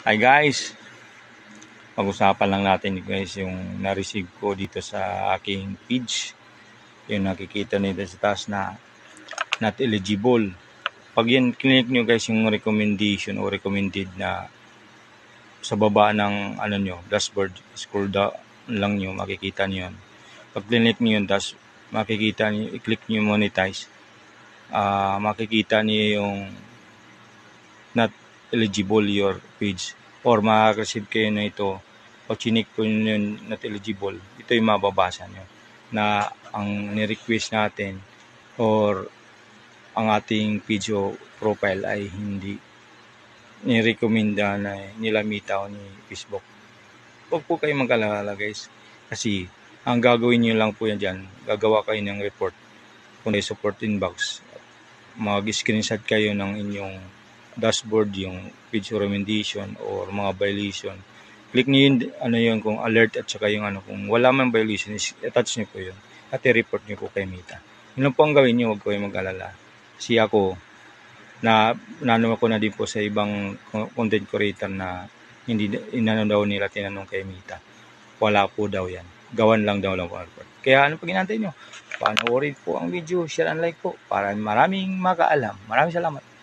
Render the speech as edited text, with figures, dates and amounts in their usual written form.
Hi guys, pag-usapan lang natin guys yung na-receive ko dito sa aking page. Yung nakikita nito sa taas na not eligible. Pag yan click nyo guys yung recommendation o recommended na sa baba ng nyo, dashboard, scroll down lang nyo, makikita nyo yun. Pag click nyo yun, makikita nyo, i-click nyo monetize, makikita nyo yung not eligible your page or makaka-receive kayo na ito o chinik po yun not eligible. Ito yung mababasa nyo na ang ni-request natin or ang ating page o profile ay hindi ni-recommenda na nila Meta o ni Facebook. Huwag po kayo mag-alala guys, kasi ang gagawin nyo lang po yan dyan, gagawa kayo ng report kung may support inbox, mag-screenshot kayo ng inyong dashboard, yung page recommendation or mga violation. Click niyo yun, kung alert at saka yung kung wala man violation, attach niyo po yun at i-report niyo po kay Meta. Yun lang po ang gawin niyo, huwag kayo mag-alala. Kasi ako, nano ko na din po sa ibang content creator na hindi daw nila tinanong kay Meta. Wala po daw yan. Gawan lang daw po. Kaya ano pag inantay nyo? Panoorin po ang video, share and like po para maraming makaalam. Maraming salamat.